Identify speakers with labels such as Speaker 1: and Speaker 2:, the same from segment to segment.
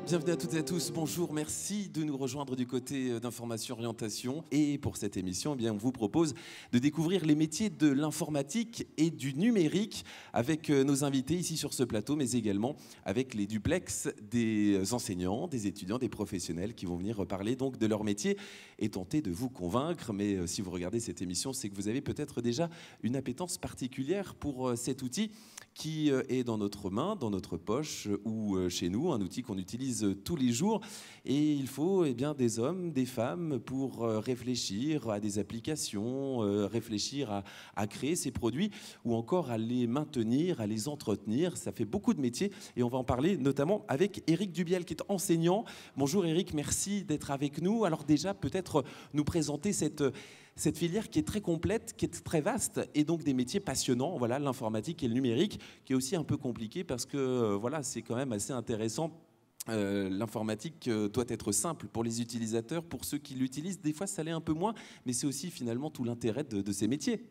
Speaker 1: Bienvenue à toutes et à tous, bonjour, merci de nous rejoindre du côté d'Information Orientation. Et pour cette émission, eh bien, on vous propose de découvrir les métiers de l'informatique et du numérique avec nos invités ici sur ce plateau, mais également avec les duplex des enseignants, des étudiants, des professionnels qui vont venir parler donc de leur métier et tenter de vous convaincre. Mais si vous regardez cette émission, c'est que vous avez peut-être déjà une appétence particulière pour cet outil qui est dans notre main, dans notre poche ou chez nous, un outil qu'on utilise tous les jours. Et il faut bien des hommes, des femmes pour réfléchir à des applications, réfléchir à créer ces produits ou encore à les maintenir, à les entretenir. Ça fait beaucoup de métiers et on va en parler notamment avec Éric Dubiel qui est enseignant. Bonjour Éric, merci d'être avec nous. Alors déjà, peut-être nous présenter cette filière qui est très complète, qui est très vaste et donc des métiers passionnants, voilà, l'informatique et le numérique, qui est aussi un peu compliqué parce que voilà, c'est quand même assez intéressant. L'informatique doit être simple pour les utilisateurs, pour ceux qui l'utilisent. Des fois, ça l'est un peu moins, mais c'est aussi finalement tout l'intérêt de ces métiers.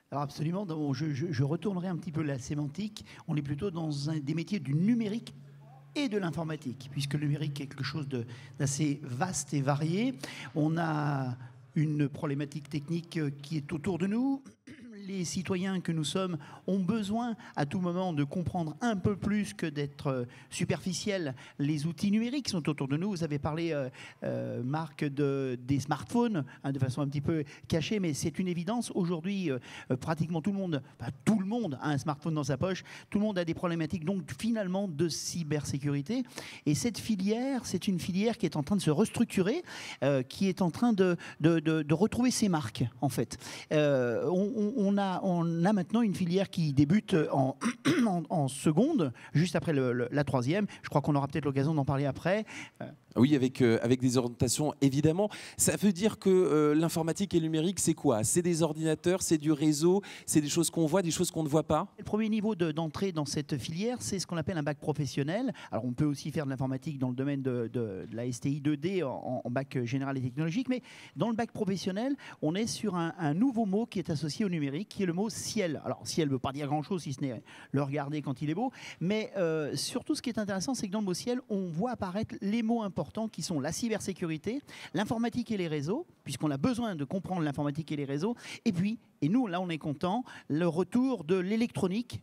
Speaker 2: Alors absolument, je retournerai un petit peu la sémantique. On est plutôt dans des métiers du numérique et de l'informatique, puisque le numérique est quelque chose d'assez vaste et varié. On a une problématique technique qui est autour de nous. Les citoyens que nous sommes ont besoin à tout moment de comprendre un peu plus que d'être superficiels. Les outils numériques sont autour de nous. Vous avez parlé, Marc, des smartphones, de façon un petit peu cachée, mais c'est une évidence. Aujourd'hui, pratiquement tout le monde a un smartphone dans sa poche. Tout le monde a des problématiques, donc finalement, de cybersécurité. Et cette filière, c'est une filière qui est en train de se restructurer, qui est en train de retrouver ses marques, en fait. On a maintenant une filière qui débute en seconde, juste après la troisième. Je crois qu'on aura peut-être l'occasion d'en parler après.
Speaker 1: Oui, avec des orientations, évidemment. Ça veut dire que l'informatique et le numérique, c'est quoi? C'est des ordinateurs, c'est du réseau, c'est des choses qu'on voit, des choses qu'on ne voit pas?
Speaker 2: Le premier niveau d'entrée dans cette filière, c'est ce qu'on appelle un bac professionnel. Alors, on peut aussi faire de l'informatique dans le domaine de la STI 2D en bac général et technologique, mais dans le bac professionnel, on est sur un nouveau mot qui est associé au numérique, qui est le mot ciel. Alors, ciel ne veut pas dire grand-chose, si ce n'est le regarder quand il est beau, mais surtout, ce qui est intéressant, c'est que dans le mot ciel, on voit apparaître les mots importants qui sont la cybersécurité, l'informatique et les réseaux, puisqu'on a besoin de comprendre l'informatique et les réseaux, et puis, et nous, là, on est content, le retour de l'électronique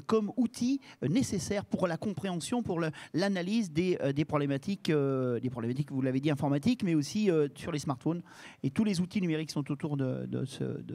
Speaker 2: comme outil nécessaire pour la compréhension, pour l'analyse des problématiques, vous l'avez dit, informatiques, mais aussi sur les smartphones. Et tous les outils numériques sont autour de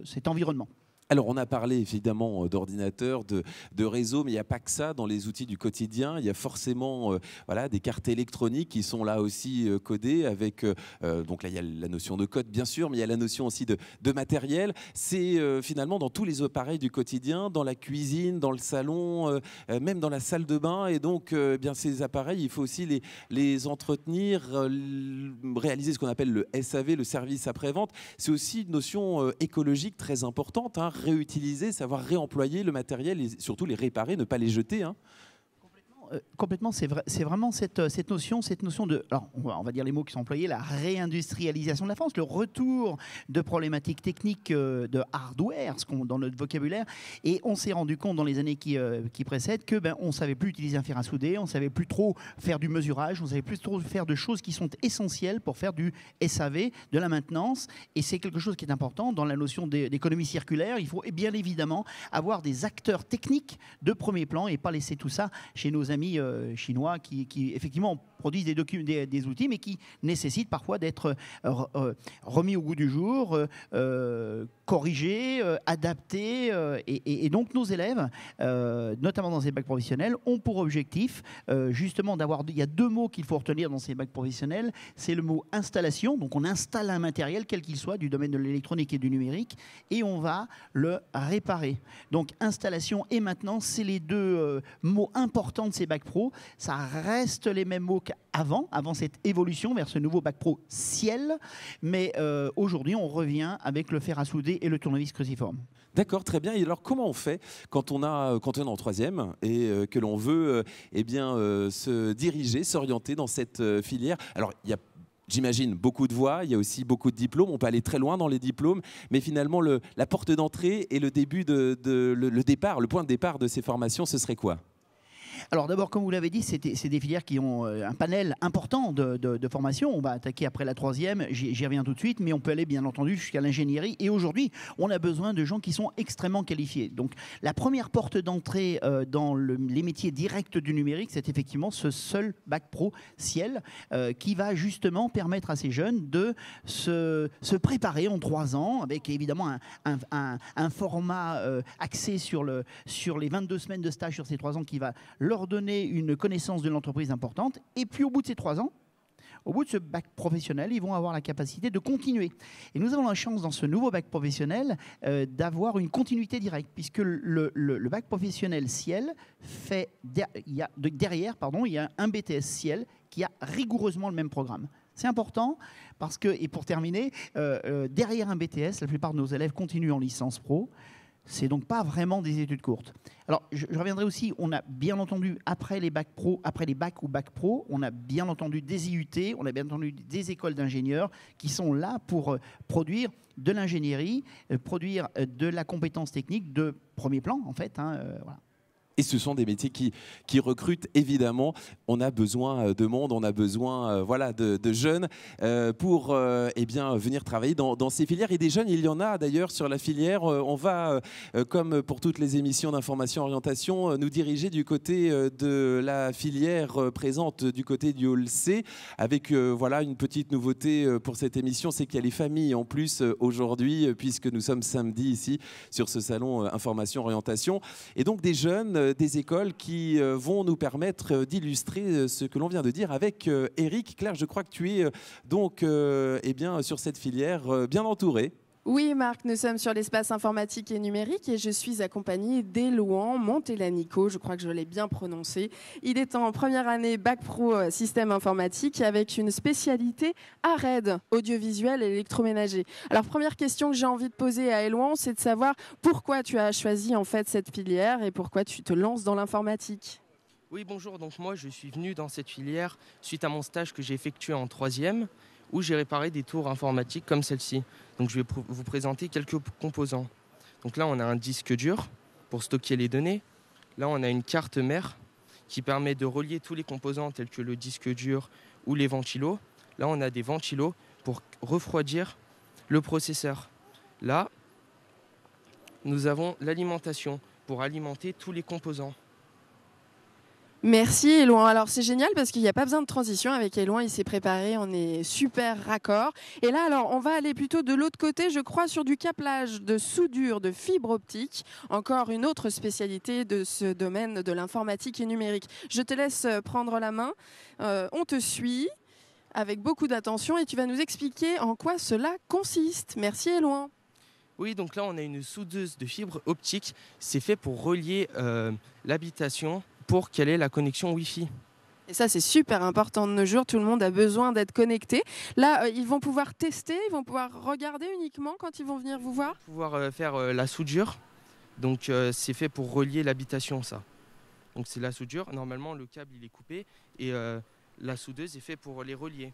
Speaker 2: cet environnement.
Speaker 1: Alors, on a parlé évidemment d'ordinateurs, de réseaux, mais il n'y a pas que ça dans les outils du quotidien. Il y a forcément voilà, des cartes électroniques qui sont là aussi codées avec, donc là, il y a la notion de code, bien sûr, mais il y a la notion aussi de matériel. C'est finalement dans tous les appareils du quotidien, dans la cuisine, dans le salon, même dans la salle de bain. Et donc, bien, ces appareils, il faut aussi les entretenir, réaliser ce qu'on appelle le SAV, le service après-vente. C'est aussi une notion écologique très importante, hein. Réutiliser, savoir réemployer le matériel et surtout les réparer, ne pas les jeter. Hein.
Speaker 2: Complètement, c'est vraiment cette notion de, alors on va dire les mots qui sont employés, la réindustrialisation de la France, le retour de problématiques techniques de hardware, dans notre vocabulaire, et on s'est rendu compte dans les années qui précèdent que on ne savait plus utiliser un fer à souder, on ne savait plus trop faire du mesurage, on ne savait plus trop faire de choses qui sont essentielles pour faire du SAV, de la maintenance, et c'est quelque chose qui est important dans la notion d'économie circulaire. Il faut bien évidemment avoir des acteurs techniques de premier plan et pas laisser tout ça chez nos amis chinois qui effectivement produisent des outils, mais qui nécessitent parfois d'être remis au goût du jour, corrigés, adaptés. Et donc nos élèves, notamment dans ces bacs professionnels, ont pour objectif justement d'avoir... Il y a deux mots qu'il faut retenir dans ces bacs professionnels. C'est le mot installation. Donc on installe un matériel, quel qu'il soit, du domaine de l'électronique et du numérique, et on va le réparer. Donc installation et maintenance, c'est les deux mots importants de ces bacs pro. Ça reste les mêmes mots qu'avant cette évolution vers ce nouveau bac pro ciel, mais aujourd'hui on revient avec le fer à souder et le tournevis cruciforme.
Speaker 1: D'accord, très bien. Et alors, comment on fait quand on est en troisième et que l'on veut se diriger, s'orienter dans cette filière? Alors, il y a, j'imagine, beaucoup de voies, il y a aussi beaucoup de diplômes. On peut aller très loin dans les diplômes, mais finalement, la porte d'entrée et le début le point de départ de ces formations, ce serait quoi?
Speaker 2: Alors d'abord, comme vous l'avez dit, c'est des filières qui ont un panel important de formation. On va attaquer après la troisième, j'y reviens tout de suite, mais on peut aller bien entendu jusqu'à l'ingénierie. Et aujourd'hui, on a besoin de gens qui sont extrêmement qualifiés. Donc la première porte d'entrée dans les métiers directs du numérique, c'est effectivement ce seul bac pro Ciel qui va justement permettre à ces jeunes de se préparer en 3 ans, avec évidemment un format axé sur les 22 semaines de stage sur ces 3 ans qui va leur donner une connaissance de l'entreprise importante. Et puis au bout de ces 3 ans, au bout de ce bac professionnel, ils vont avoir la capacité de continuer. Et nous avons la chance dans ce nouveau bac professionnel d'avoir une continuité directe, puisque le bac professionnel Ciel fait derrière, il y a un BTS Ciel qui a rigoureusement le même programme. C'est important parce que, et pour terminer, derrière un BTS, la plupart de nos élèves continuent en licence pro. C'est donc pas vraiment des études courtes. Alors, je reviendrai aussi, on a bien entendu, après les bacs pro, après les bacs ou bacs pro, on a bien entendu des IUT, on a bien entendu des écoles d'ingénieurs qui sont là pour produire de l'ingénierie, produire de la compétence technique de premier plan, en fait. Voilà.
Speaker 1: Et ce sont des métiers qui recrutent, évidemment. On a besoin de monde, on a besoin de jeunes pour venir travailler dans ces filières. Et des jeunes, il y en a d'ailleurs sur la filière. On va, comme pour toutes les émissions d'information orientation, nous diriger du côté de la filière présente du côté du Hall C, avec une petite nouveauté pour cette émission, c'est qu'il y a les familles en plus aujourd'hui, puisque nous sommes samedi ici sur ce salon information orientation. Et donc des jeunes, des écoles qui vont nous permettre d'illustrer ce que l'on vient de dire avec Eric. Claire, je crois que tu es donc sur cette filière bien entourée.
Speaker 3: Oui, Marc, nous sommes sur l'espace informatique et numérique et je suis accompagnée d'Élouan Montelanico, je crois que je l'ai bien prononcé. Il est en première année Bac Pro Système Informatique avec une spécialité ARED, audiovisuel et électroménager. Alors, première question que j'ai envie de poser à Élouan, c'est de savoir pourquoi tu as choisi en fait cette filière et pourquoi tu te lances dans l'informatique.
Speaker 4: Oui, bonjour. Donc moi, je suis venu dans cette filière suite à mon stage que j'ai effectué en 3e, où j'ai réparé des tours informatiques comme celle-ci. Donc je vais vous présenter quelques composants. Donc là, on a un disque dur pour stocker les données. Là, on a une carte mère qui permet de relier tous les composants tels que le disque dur ou les ventilos. Là, on a des ventilos pour refroidir le processeur. Là, nous avons l'alimentation pour alimenter tous les composants.
Speaker 3: Merci Élouan. Alors c'est génial parce qu'il n'y a pas besoin de transition avec Élouan, il s'est préparé, on est super raccord. Et là alors on va aller plutôt de l'autre côté, je crois, sur du câblage de soudure de fibre optique, encore une autre spécialité de ce domaine de l'informatique et numérique. Je te laisse prendre la main, on te suit avec beaucoup d'attention et tu vas nous expliquer en quoi cela consiste. Merci Élouan.
Speaker 4: Oui, donc là on a une soudeuse de fibre optique, c'est fait pour relier l'habitation pour quelle est la connexion Wi-Fi.
Speaker 3: Et ça, c'est super important de nos jours. Tout le monde a besoin d'être connecté. Là, ils vont pouvoir tester, ils vont pouvoir regarder uniquement quand ils vont venir vous voir.
Speaker 4: Ils vont pouvoir faire la soudure. Donc, c'est fait pour relier l'habitation, ça. Donc, c'est la soudure. Normalement, le câble, il est coupé et la soudeuse est faite pour les relier.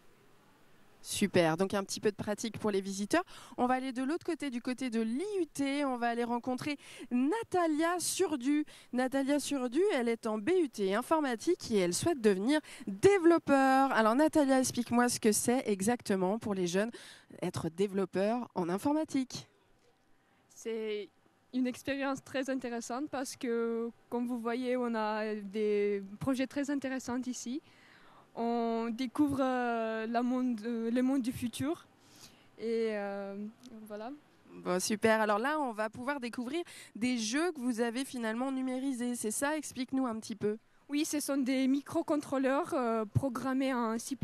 Speaker 3: Super, donc un petit peu de pratique pour les visiteurs. On va aller de l'autre côté, du côté de l'IUT. On va aller rencontrer Natalia Surdu. Natalia Surdu, elle est en BUT informatique et elle souhaite devenir développeur. Alors Natalia, explique-moi ce que c'est exactement pour les jeunes, être développeur en informatique.
Speaker 5: C'est une expérience très intéressante parce que, comme vous voyez, on a des projets très intéressants ici. On découvre le monde du futur. Et voilà.
Speaker 3: Bon, super. Alors là, on va pouvoir découvrir des jeux que vous avez finalement numérisés. C'est ça? Explique-nous un petit peu.
Speaker 5: Oui, ce sont des microcontrôleurs programmés en C++.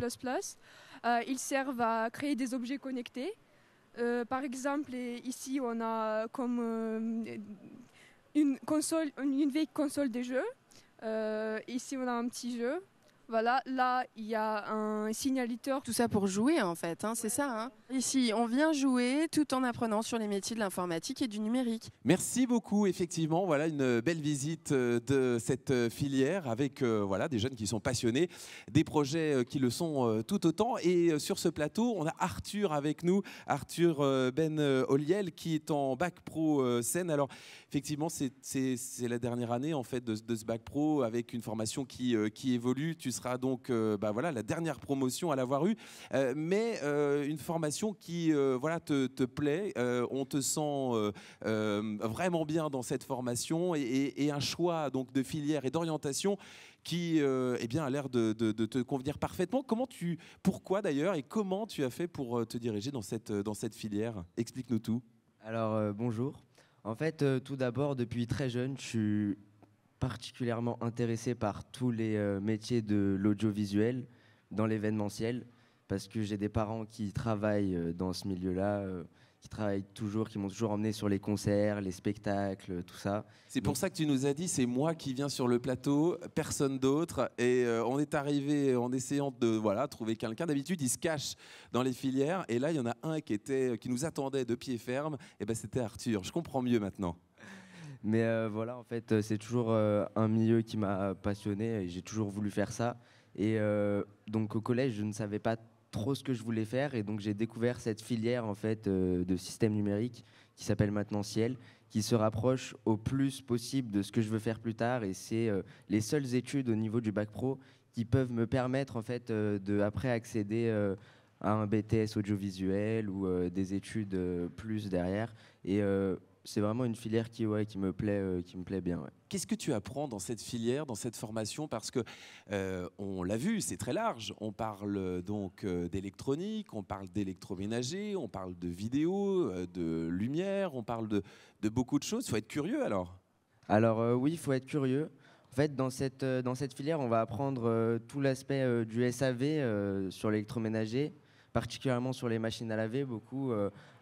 Speaker 5: Ils servent à créer des objets connectés. Par exemple, ici, on a comme une vieille console de jeux. Ici, on a un petit jeu. Voilà, là, il y a un signaliteur.
Speaker 3: Tout ça pour jouer, en fait, hein, c'est ça. Hein. Ici, on vient jouer tout en apprenant sur les métiers de l'informatique et du numérique.
Speaker 1: Merci beaucoup, effectivement. Voilà une belle visite de cette filière avec voilà, des jeunes qui sont passionnés, des projets qui le sont tout autant. Et sur ce plateau, on a Arthur avec nous, Arthur Ben Oliel, qui est en bac pro Seine. Alors, effectivement, c'est la dernière année en fait, de ce bac pro avec une formation qui évolue. Tu seras donc voilà, la dernière promotion à l'avoir eue, mais une formation qui voilà, te plaît. On te sent vraiment bien dans cette formation et un choix donc, de filière et d'orientation qui eh bien, a l'air de te convenir parfaitement. Pourquoi d'ailleurs et comment tu as fait pour te diriger dans cette filière? Explique-nous tout.
Speaker 6: Alors bonjour. En fait, tout d'abord, depuis très jeune, je suis particulièrement intéressé par tous les métiers de l'audiovisuel dans l'événementiel, parce que j'ai des parents qui travaillent dans ce milieu-là, qui m'ont toujours emmené sur les concerts, les spectacles, tout ça.
Speaker 1: C'est pour ça que tu nous as dit, c'est moi qui viens sur le plateau, personne d'autre. Et on est arrivé en essayant de trouver quelqu'un. D'habitude, il se cache dans les filières. Et là, il y en a un qui nous attendait de pied ferme. Et ben, c'était Arthur. Je comprends mieux maintenant.
Speaker 6: Mais voilà, en fait, c'est toujours un milieu qui m'a passionné. Et j'ai toujours voulu faire ça. Et donc, au collège, je ne savais pas trop ce que je voulais faire, et donc j'ai découvert cette filière en fait de système numérique qui s'appelle maintenant Ciel, qui se rapproche au plus possible de ce que je veux faire plus tard, et c'est les seules études au niveau du bac pro qui peuvent me permettre en fait de après accéder à un BTS audiovisuel ou des études plus derrière, et c'est vraiment une filière qui me plaît bien. Ouais.
Speaker 1: Qu'est-ce que tu apprends dans cette filière, dans cette formation? Parce que on l'a vu, c'est très large. On parle donc d'électronique, on parle d'électroménager, on parle de vidéo, de lumière, on parle de beaucoup de choses. Il faut être curieux alors.
Speaker 6: Alors oui, il faut être curieux. En fait, dans cette filière, on va apprendre tout l'aspect du SAV sur l'électroménager, particulièrement sur les machines à laver, beaucoup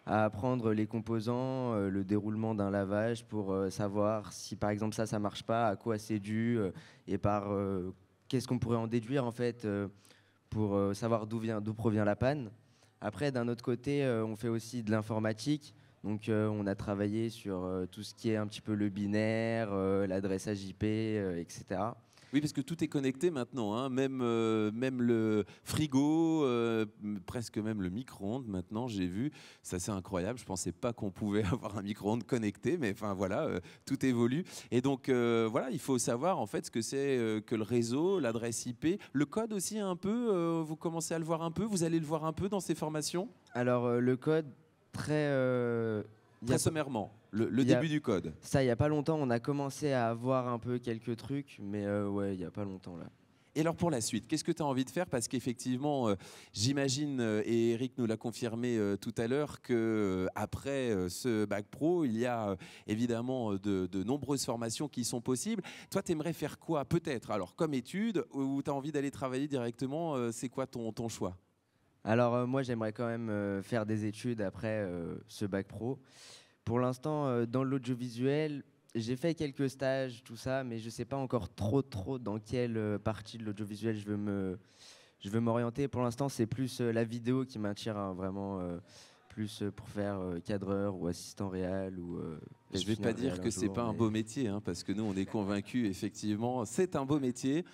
Speaker 6: à apprendre les composants, le déroulement d'un lavage pour savoir si par exemple ça marche pas, à quoi c'est dû et qu'est-ce qu'on pourrait en déduire en fait pour savoir d'où provient la panne. Après, d'un autre côté, on fait aussi de l'informatique. Donc on a travaillé sur tout ce qui est un petit peu le binaire, l'adressage IP, etc.
Speaker 1: Oui, parce que tout est connecté maintenant, hein. Même le frigo, presque même le micro-ondes maintenant, j'ai vu. Ça, c'est incroyable. Je ne pensais pas qu'on pouvait avoir un micro-ondes connecté, mais enfin voilà, tout évolue. Et donc voilà, il faut savoir en fait ce que c'est que le réseau, l'adresse IP, le code aussi un peu. Vous commencez à le voir un peu, vous allez le voir un peu dans ces formations?
Speaker 6: Alors le code, très
Speaker 1: sommairement. Le début du code.
Speaker 6: Ça, il n'y a pas longtemps, on a commencé à avoir un peu quelques trucs, mais ouais, il n'y a pas longtemps là.
Speaker 1: Et alors pour la suite, qu'est-ce que tu as envie de faire? Parce qu'effectivement, j'imagine, et Eric nous l'a confirmé tout à l'heure, qu'après ce bac pro, il y a évidemment de nombreuses formations qui sont possibles. Toi, tu aimerais faire quoi peut-être? Alors comme étude, ou tu as envie d'aller travailler directement? C'est quoi ton choix?
Speaker 6: Alors moi, j'aimerais quand même faire des études après ce bac pro. Pour l'instant, dans l'audiovisuel, j'ai fait quelques stages, tout ça, mais je ne sais pas encore trop dans quelle partie de l'audiovisuel je veux m'orienter. Pour l'instant, c'est plus la vidéo qui m'attire, hein, vraiment, plus pour faire cadreur ou assistant réal.
Speaker 1: Je ne vais pas dire que ce n'est pas un beau métier, hein, parce que nous, on est convaincus, effectivement, c'est un beau métier.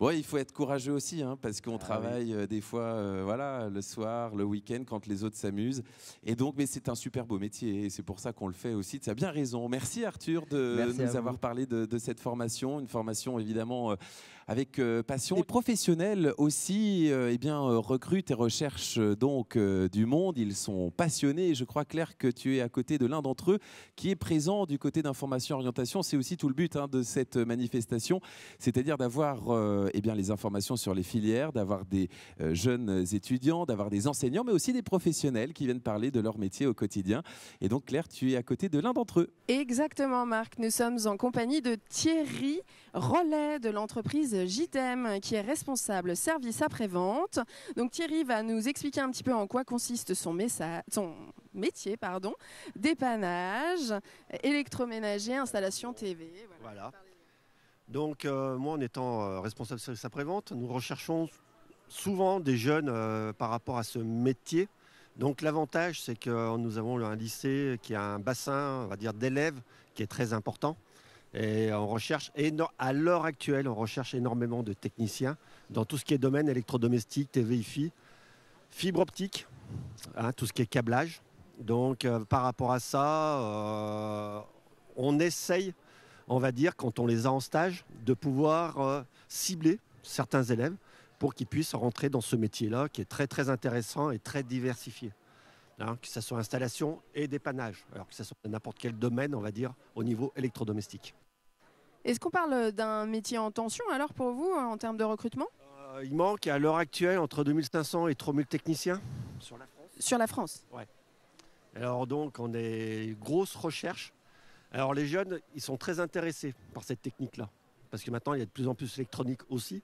Speaker 1: Bon, il faut être courageux aussi, hein, parce qu'on travaille des fois voilà, le soir, le week-end, quand les autres s'amusent. Et donc, mais c'est un super beau métier et c'est pour ça qu'on le fait aussi. Tu as bien raison. Merci Arthur de nous avoir parlé de cette formation. Une formation évidemment avec passion. Les professionnels aussi recrutent et recherchent donc du monde. Ils sont passionnés et je crois, Claire, que tu es à côté de l'un d'entre eux qui est présent du côté d'Information Orientation. C'est aussi tout le but de cette manifestation, c'est-à-dire d'avoir les informations sur les filières, d'avoir des jeunes étudiants, d'avoir des enseignants, mais aussi des professionnels qui viennent parler de leur métier au quotidien. Et donc, Claire, tu es à côté de l'un d'entre eux.
Speaker 3: Exactement, Marc. Nous sommes en compagnie de Thierry Rollet de l'entreprise JTM, qui est responsable service après-vente. Donc, Thierry va nous expliquer un petit peu en quoi consiste son métier, dépannage, électroménager, installation TV.
Speaker 7: Voilà. Donc moi, en étant responsable service après-vente, nous recherchons souvent des jeunes par rapport à ce métier Donc l'avantage, c'est que nous avons un lycée qui a un bassin, on va dire, d'élèves qui est très important. Et on recherche, à l'heure actuelle, on recherche énormément de techniciens dans tout ce qui est domaine électrodomestique, TVI, fibre optique, tout ce qui est câblage. Donc par rapport à ça, on essaye, on va dire, quand on les a en stage, de pouvoir cibler certains élèves pour qu'ils puissent rentrer dans ce métier-là qui est très très intéressant et très diversifié. Que ce soit installation et dépannage, alors que ce soit n'importe quel domaine, on va dire, au niveau électrodomestique.
Speaker 3: Est-ce qu'on parle d'un métier en tension alors pour vous en termes de recrutement?
Speaker 7: Il manque à l'heure actuelle entre 2500 et 3000 techniciens sur la France.
Speaker 3: Sur la France?
Speaker 7: Ouais. Alors donc on est grosse recherche. Alors les jeunes, ils sont très intéressés par cette technique-là. Parce que maintenant il y a de plus en plus d'électronique aussi.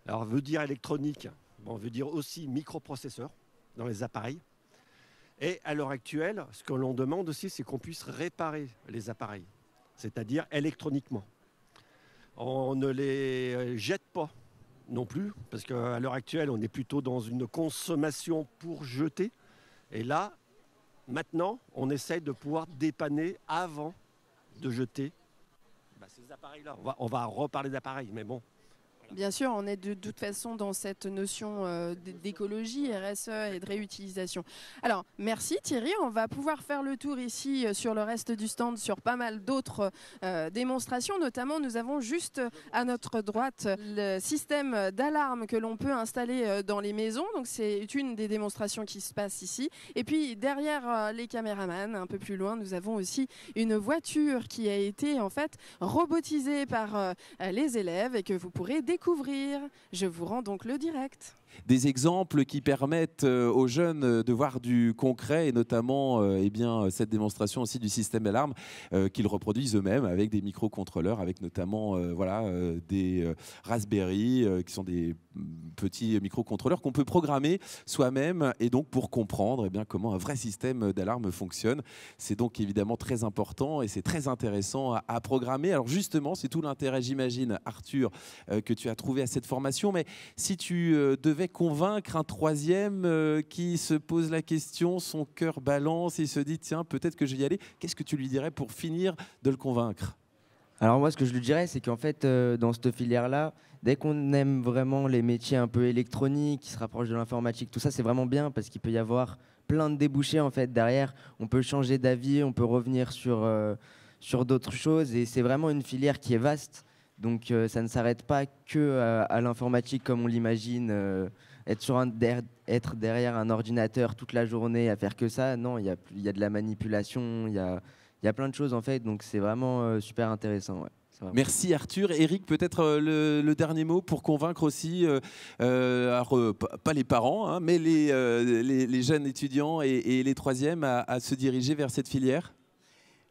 Speaker 7: Alors veut dire électronique, veut dire aussi microprocesseurs dans les appareils. Et à l'heure actuelle, ce que l'on demande aussi, c'est qu'on puisse réparer les appareils, c'est-à-dire électroniquement. On ne les jette pas non plus, parce qu'à l'heure actuelle, on est plutôt dans une consommation pour jeter. Et là, maintenant, on essaie de pouvoir dépanner avant de jeter ces appareils-là. On va reparler d'appareils, mais bon.
Speaker 3: Bien sûr, on est de toute façon dans cette notion d'écologie, RSE et de réutilisation. Alors, merci Thierry. On va pouvoir faire le tour ici sur le reste du stand, sur pas mal d'autres démonstrations. Notamment, nous avons juste à notre droite le système d'alarme que l'on peut installer dans les maisons. Donc, c'est une des démonstrations qui se passe ici. Et puis, derrière les caméramans, un peu plus loin, nous avons aussi une voiture qui a été en fait robotisée par les élèves et que vous pourrez découvrir. Je vous rends donc le direct.
Speaker 1: Des exemples qui permettent aux jeunes de voir du concret et notamment cette démonstration aussi du système d'alarme qu'ils reproduisent eux-mêmes avec des microcontrôleurs, avec notamment des Raspberry qui sont des petits microcontrôleurs qu'on peut programmer soi-même et donc pour comprendre comment un vrai système d'alarme fonctionne. C'est donc évidemment très important et c'est très intéressant à programmer. Alors justement, c'est tout l'intérêt, j'imagine, Arthur, que tu as trouvé à cette formation. Mais si tu devais convaincre un troisième qui se pose la question, son cœur balance et il se dit tiens, peut-être que je vais y aller, qu'est-ce que tu lui dirais pour finir de le convaincre?
Speaker 6: Alors moi, ce que je lui dirais, c'est qu'en fait, dans cette filière-là, dès qu'on aime vraiment les métiers un peu électroniques, qui se rapprochent de l'informatique, tout ça, c'est vraiment bien parce qu'il peut y avoir plein de débouchés en fait derrière. On peut changer d'avis, on peut revenir sur d'autres choses et c'est vraiment une filière qui est vaste. Donc ça ne s'arrête pas que à l'informatique comme on l'imagine, être derrière un ordinateur toute la journée à faire que ça. Non, il y a de la manipulation, il y a plein de choses en fait. Donc c'est vraiment super intéressant. Ouais.
Speaker 1: Merci Arthur. Eric, peut-être le dernier mot pour convaincre aussi, pas les parents, mais les jeunes étudiants et les troisièmes à se diriger vers cette filière.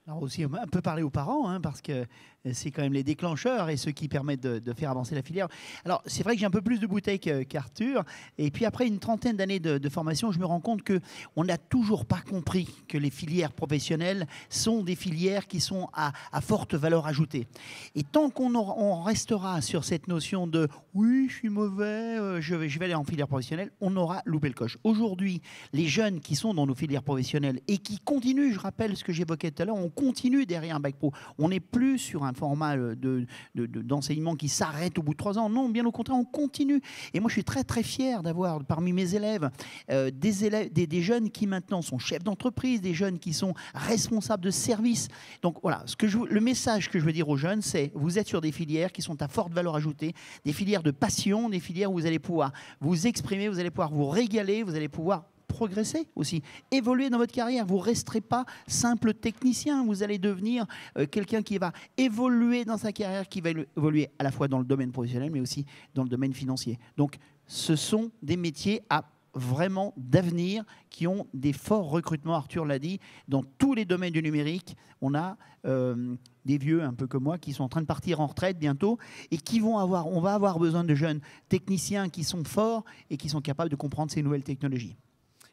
Speaker 2: Alors aussi un peu parler aux parents, parce que c'est quand même les déclencheurs et ceux qui permettent de faire avancer la filière. Alors c'est vrai que j'ai un peu plus de bouteilles qu'Arthur. Et puis après une trentaine d'années de formation, je me rends compte qu'on n'a toujours pas compris que les filières professionnelles sont des filières qui sont à forte valeur ajoutée. Et tant qu'on restera sur cette notion de « oui, je suis mauvais, je vais aller en filière professionnelle », on aura loupé le coche. Aujourd'hui, les jeunes qui sont dans nos filières professionnelles et qui continuent, je rappelle ce que j'évoquais tout à l'heure, on continue derrière un bac pro. On n'est plus sur un format d'enseignement qui s'arrête au bout de 3 ans. Non, bien au contraire, on continue. Et moi, je suis très, très fier d'avoir parmi mes élèves des jeunes qui maintenant sont chefs d'entreprise, des jeunes qui sont responsables de services. Donc voilà, le message que je veux dire aux jeunes, c'est vous êtes sur des filières qui sont à forte valeur ajoutée, des filières de passion, des filières où vous allez pouvoir vous exprimer, vous allez pouvoir vous régaler, vous allez pouvoir progresser aussi, évoluer dans votre carrière. Vous ne resterez pas simple technicien, vous allez devenir quelqu'un qui va évoluer dans sa carrière, qui va évoluer à la fois dans le domaine professionnel, mais aussi dans le domaine financier. Donc, ce sont des métiers à vraiment d'avenir qui ont des forts recrutements, Arthur l'a dit, dans tous les domaines du numérique. On a des vieux un peu comme moi qui sont en train de partir en retraite bientôt et on va avoir besoin de jeunes techniciens qui sont forts et qui sont capables de comprendre ces nouvelles technologies.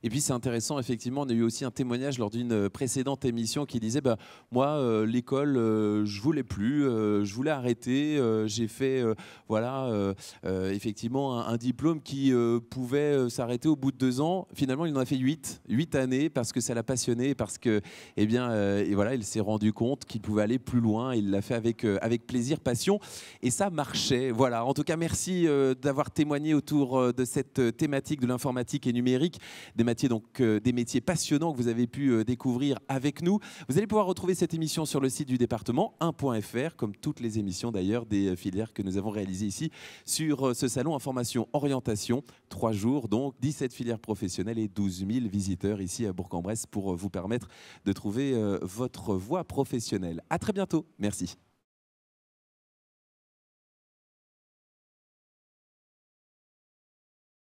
Speaker 1: Et puis c'est intéressant, effectivement, on a eu aussi un témoignage lors d'une précédente émission qui disait moi, l'école, je voulais plus, je voulais arrêter, j'ai fait effectivement un diplôme qui pouvait s'arrêter au bout de 2 ans. Finalement, il en a fait 8 années parce que ça l'a passionné, parce que il s'est rendu compte qu'il pouvait aller plus loin. Il l'a fait avec plaisir, passion, et ça marchait. Voilà. En tout cas, merci d'avoir témoigné autour de cette thématique de l'informatique et numérique, des métiers passionnants que vous avez pu découvrir avec nous. Vous allez pouvoir retrouver cette émission sur le site du département 1.fr, comme toutes les émissions d'ailleurs des filières que nous avons réalisées ici sur ce salon Information Orientation. 3 jours, donc 17 filières professionnelles et 12 000 visiteurs ici à Bourg-en-Bresse pour vous permettre de trouver votre voie professionnelle. À très bientôt. Merci.